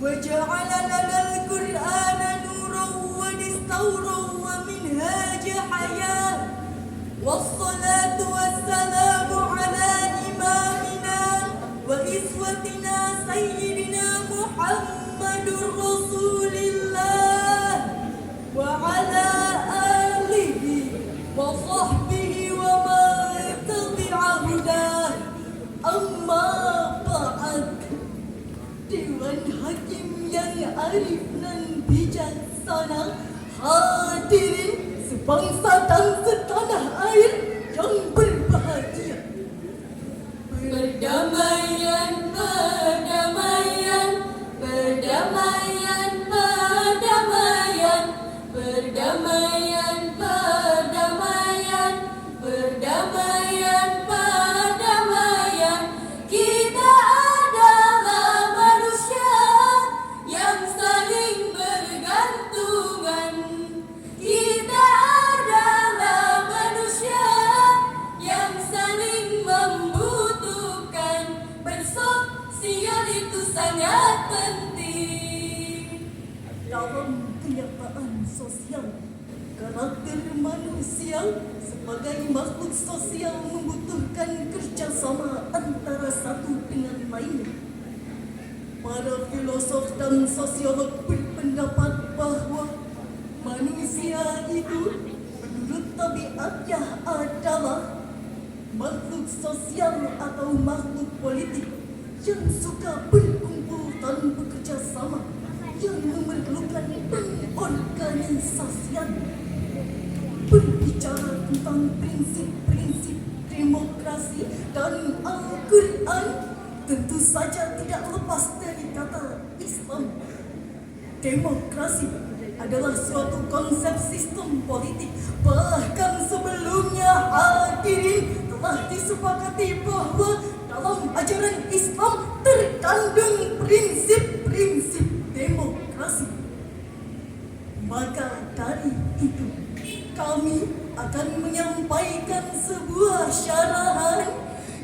وجعل لنا القرآن نورا ودستورا ومنهاج حياة والصلاة والسلام على إمامنا وإسوتنا سيدنا محمد رسول الله وعلى آله وصحبه ومن تبع هداه. أما بعد, Dewan Hakim yang arif dan bijaksana, hadirin sebangsa dan setanah air yang berbahagia. Perdamaian, perdamaian, perdamaian, perdamaian, perdamaian, perdamaian, perdamaian, perdamaian. Kita adalah manusia yang saling bergantungan. Kita adalah manusia yang saling membutuhkan. Bersosial itu sangat penting. Dalam kenyataan sosial, karakter manusia sebagai makhluk sosial membutuhkan kerjasama antara satu dengan lainnya. Para filosof dan sosiolog berpendapat bahwa manusia itu menurut tabiatnya adalah makhluk sosial atau makhluk politik yang suka berkumpul dan bekerja sama, yang memerlukan pengorganisasian. Berbicara tentang prinsip-prinsip demokrasi dan Al-Quran, tentu saja tidak lepas dari kata Islam. Demokrasi adalah suatu konsep sistem politik. Bahkan sebelumnya, hadirin, telah disepakati bahwa dalam ajaran Islam terkandung prinsip-prinsip demokrasi. Maka dari itu, kami akan menyampaikan sebuah syarahan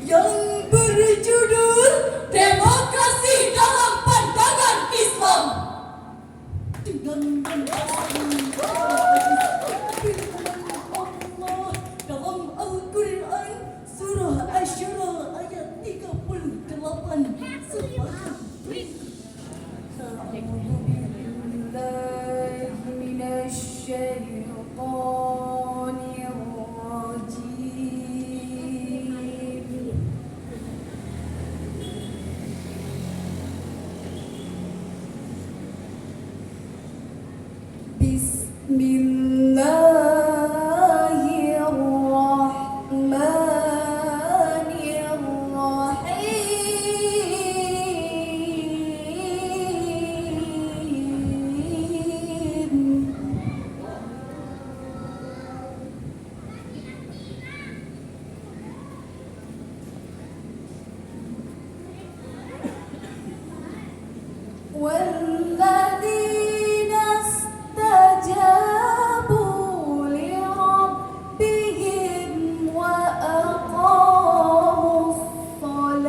yang berjudul Demokrasi dalam Pandangan Islam. Dengan Allah dalam Al-Quran surah Asy-Syura ayat 38 seperti A'udzu billahi minasy syaithanir rajim. والذين استجابوا لربهم وأقاموا الصلاة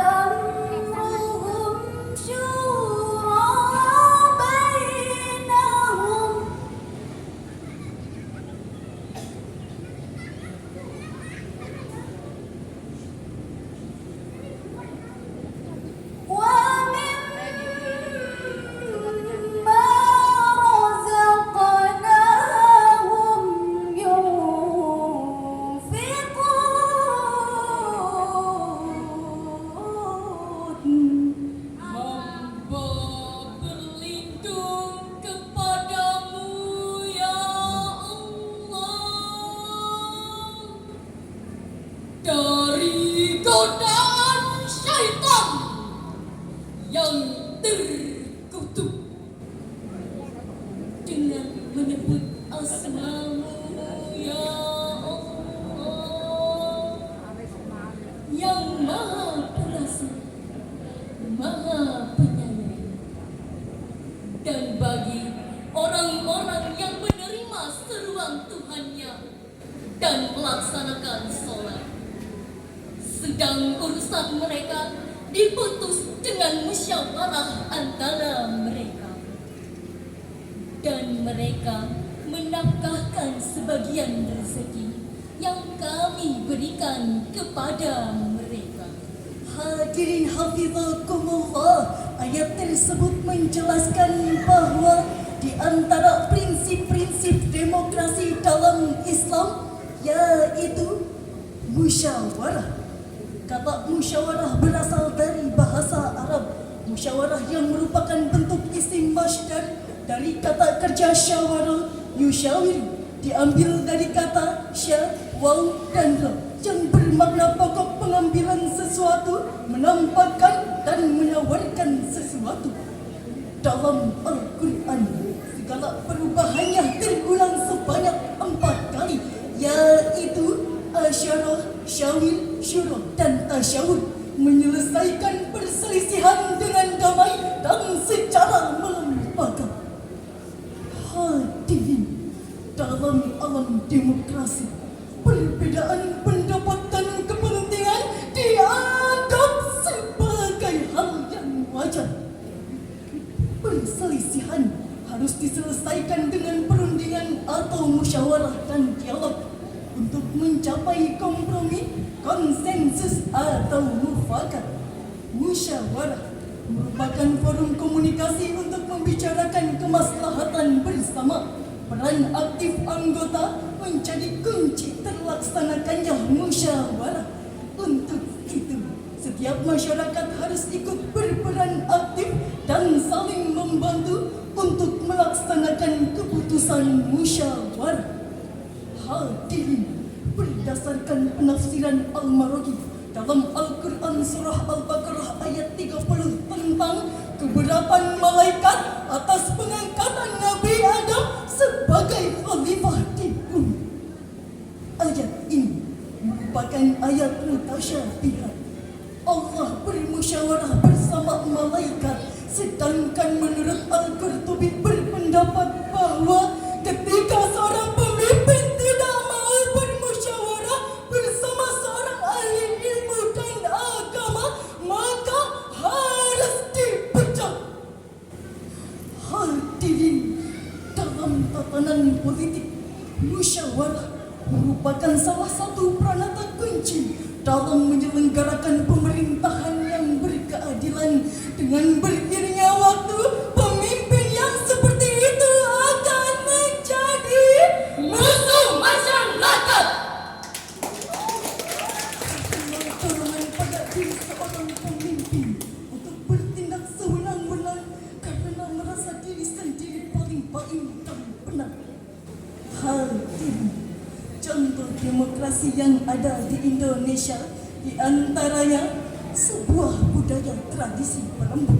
وأمرهم شورى بينهم bagi orang-orang yang menerima seruan Tuhannya dan melaksanakan sholat. Sedang urusan mereka diputus dengan musyawarah antara mereka. Dan mereka menafkahkan sebagian rezeki yang kami berikan kepada mereka. Hadirin hafizakumullah, ayat tersebut menjelaskan bahwa di antara prinsip-prinsip demokrasi dalam Islam yaitu musyawarah. Kata musyawarah berasal dari bahasa Arab. Musyawarah yang merupakan bentuk isim masdar dari kata kerja syawara, yusyawir, diambil dari kata sya, waw, dan ra yang bermakna pokok pengambilan sesuatu, menampakkan dan menawarkan sesuatu. Dalam Al-Quran, segala perubahannya terulang sebanyak 4 kali, yaitu asyarah, syawir, syura, dan tasyawur, menyelesaikan perselisihan dengan damai dan secara melembaga. Hadirin, dalam alam demokrasi, perbedaan pendapat dan kepentingan dianggap sebagai hal yang wajar. Perselisihan harus diselesaikan dengan perundingan atau musyawarah dan dialog untuk mencapai kompromi, konsensus atau mufakat. Musyawarah merupakan forum komunikasi untuk membicarakan kemaslahatan bersama. Peran aktif anggota menjadi kunci terlaksanakannya musyawarah. Untuk itu, setiap masyarakat harus ikut berperan aktif dan saling membantu untuk melaksanakan keputusan musyawarah. Hadirin, berdasarkan penafsiran Al-Maraghi dalam Al-Quran surah Al-Baqarah ayat 30 tentang keberatan malaikat atas pengangkatan Nabi Adam sebagai khalifah di bumi. Ayat ini merupakan ayat mutasyabihat. Allah bermusyawarah bersama malaikat, sedangkan menurut Al-Qurtubi berpendapat bahwa ketika seorang pemimpin tidak mau bermusyawarah bersama seorang ahli ilmu dan agama, maka harus dipecat. Hadirin, dalam tatanan politik, musyawarah merupakan salah satu peranata kunci dalam menyelenggarakan pemerintahan yang berkeadilan. Dengan beriringnya waktu, pemimpin yang seperti itu akan menjadi Musuh masyarakat. dorongan pada diri seorang pemimpin untuk bertindak sewenang-wenang karena merasa diri sendiri paling baik dan benar. Hadirin, contoh demokrasi yang ada di Indonesia di antaranya sebuah budaya tradisi berembuk.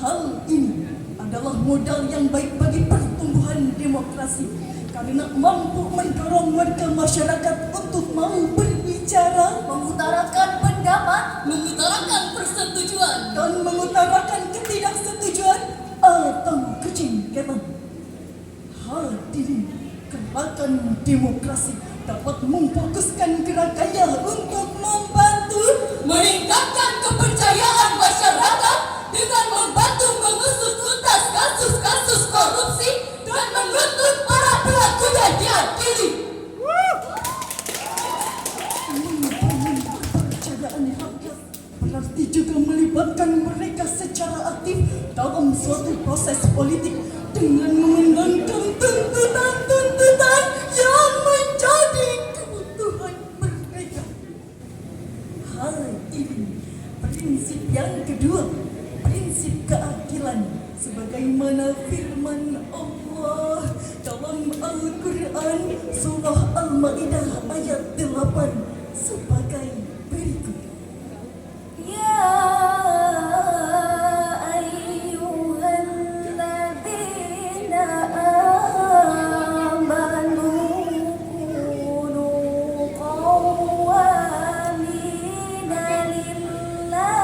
Hal ini adalah modal yang baik bagi pertumbuhan demokrasi karena mampu mendorong warga masyarakat untuk mau berbicara, Mengutarakan pendapat, Mengutarakan persetujuan. dan mengutarakan ketidaksetujuan atau kejengkelan. Hadirin, gerakan demokrasi dapat memfokuskan gerakannya untuk membantu Meningkatkan kepercayaan masyarakat dengan membantu mengusut tuntas kasus-kasus korupsi dan menuntut para pelakunya diadili. membangun kepercayaan rakyat, berarti juga melibatkan mereka secara aktif dalam suatu proses politik dengan memenangkan tuntutan-tuntutan yang menjadi kebutuhan mereka. Hadirin, prinsip yang kedua, prinsip keadilan, sebagaimana firman Allah dalam Al-Quran surah Al-Ma'idah ayat 8 sebagai berikut. Ya ayyuhalladzina amanu kunu qawwamina lillah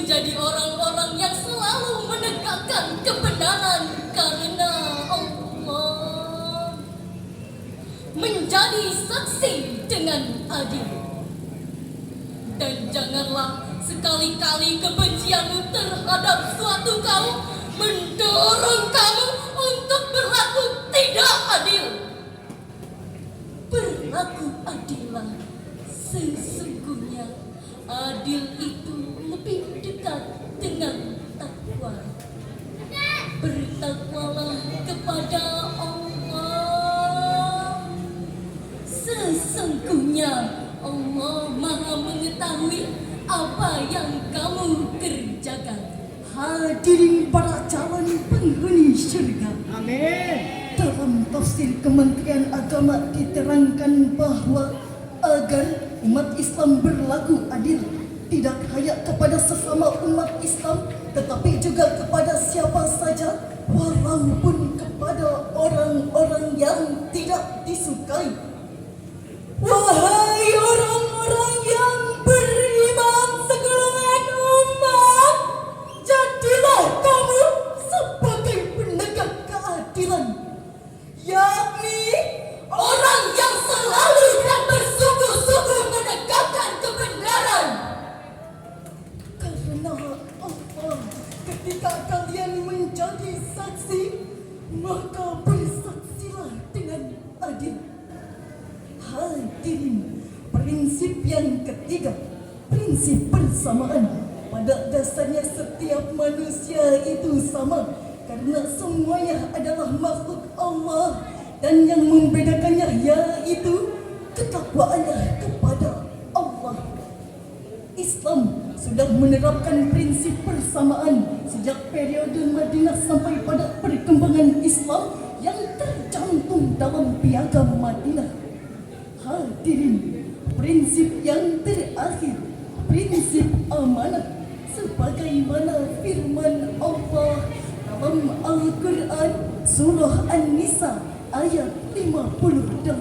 menjadi orang-orang yang selalu menegakkan kebenaran karena Allah, menjadi saksi dengan adil. Dan janganlah sekali-kali kebencianmu terhadap suatu kaum mendorong kamu untuk berlaku tidak adil. Berlaku adillah, sesungguhnya adil itu lebih dekat dengan takwa. Bertakwalah kepada Allah, sesungguhnya Allah Maha mengetahui apa yang kamu kerjakan. Hadirin para calon penghuni syurga. Amin. Dalam tafsir Kementerian Agama diterangkan bahwa agar umat Islam berlaku adil, tidak hanya kepada sesama umat Islam, tetapi juga kepada siapa saja, walaupun kepada orang-orang yang tidak disukai. Wahai orang-orang yang beriman sekalian umat, jadilah kamu sebagai penegak keadilan, yakni Orang yang selalu dan bersungguh-sungguh menegakkan kebenaran. karena Allah, ketika kalian menjadi saksi, maka bersaksilah dengan adil. Hadirin, prinsip yang ketiga, prinsip persamaan. Pada dasarnya setiap manusia itu sama, karena semuanya adalah makhluk Allah, dan yang membedakannya yaitu ketakwaannya kepada Allah. Islam sudah menerapkan prinsip persamaan sejak periode Madinah sampai pada perkembangan Islam yang tercantum dalam Piagam Madinah. Hadirin, prinsip yang terakhir, prinsip amanah, sebagaimana firman Allah dalam Al-Quran surah An-Nisa ayat 58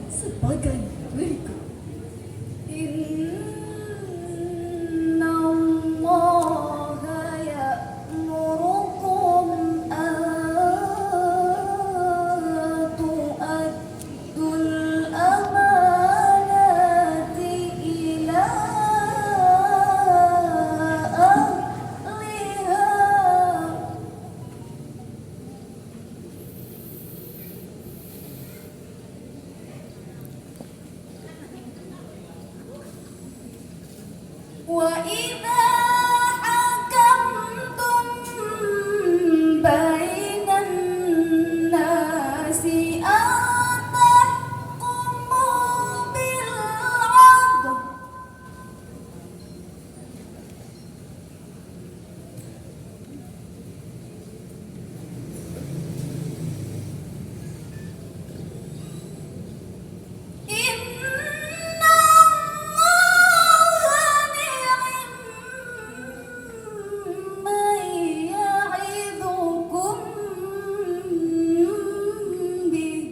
sebagai berikut. Inna Allaha ya'murukum an tu'addul amanati ila ahliha wa idza hakamtum bainan nasi an tahkumu bil 'adl. Inna Allaha ni'ma ya'idukum bih.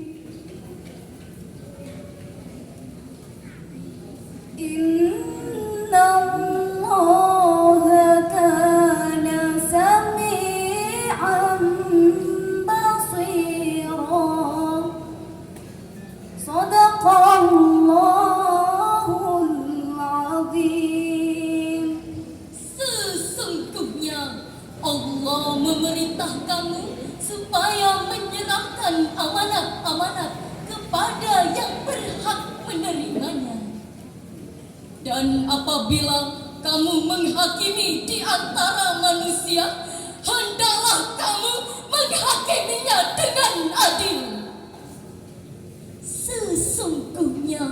Inna Allaha kana sami'an basira. Sadaqallahul azim. Sesungguhnya Allah memerintah kamu supaya menyerahkan amanat-amanat kepada yang berhak menerimanya. Dan apabila kamu menghakimi di antara manusia, hendaklah kamu menghakiminya dengan adil. Sesungguhnya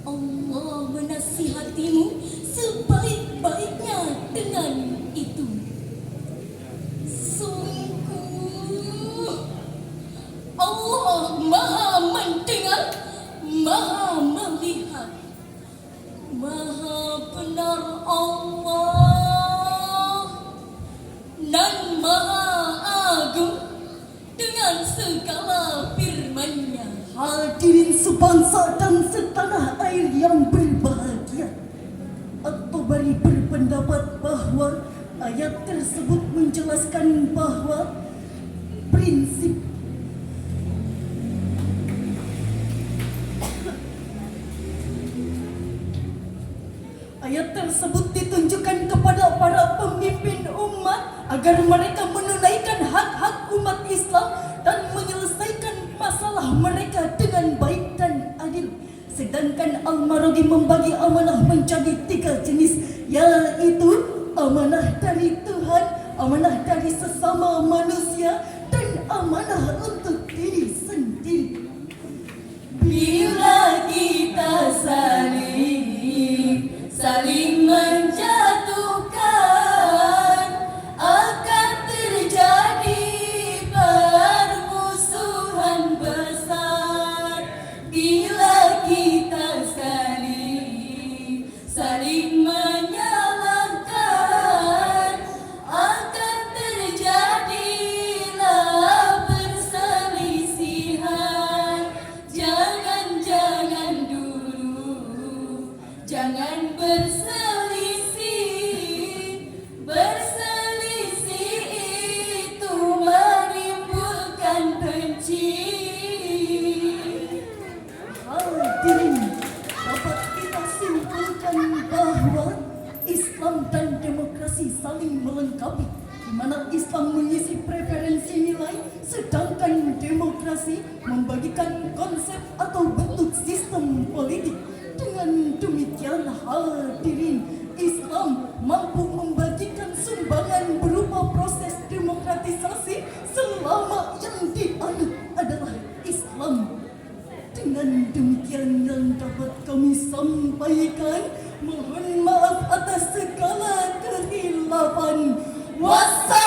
Allah menasihatimu sebaik-baiknya dengan itu. Sungguh Allah Maha mendengar, Maha melihat, Maha benar Allah, dan Maha agung dengan segala firman-Nya. Hadirin sebangsa dan setanah air yang berbahagia, At-Tabari berpendapat bahwa Ayat tersebut menjelaskan bahwa prinsip Ayat tersebut ditunjukkan kepada para pemimpin umat agar mereka menunaikan hak-hak umat Islam dan menyelesaikan masalah mereka dengan baik dan adil. Sedangkan Al-Maraghi membagi amanah menjadi 3 jenis, yaitu amanah dari Tuhan, amanah dari sesama manusia, dan amanah untuk diri sendiri. Bila kita saling menjatuhkan, akan terjadi permusuhan besar. Bila kita saling menyalahkan, akan terjadilah perselisihan. Jangan dulu, jangan berselisih itu menimbulkan benci. Hadirin, dapat kita simpulkan bahwa Islam dan demokrasi saling melengkapi, di mana Islam mengisi preferensi nilai, sedangkan demokrasi membagikan konsep atau bentuk sistem politik. Dengan demikian, hadirin, Islam mampu membagikan sumbangan berupa proses demokratisasi selama yang dianut adalah Islam. Dengan demikian yang dapat kami sampaikan. Mohon maaf atas segala kehilafan. Wassalam.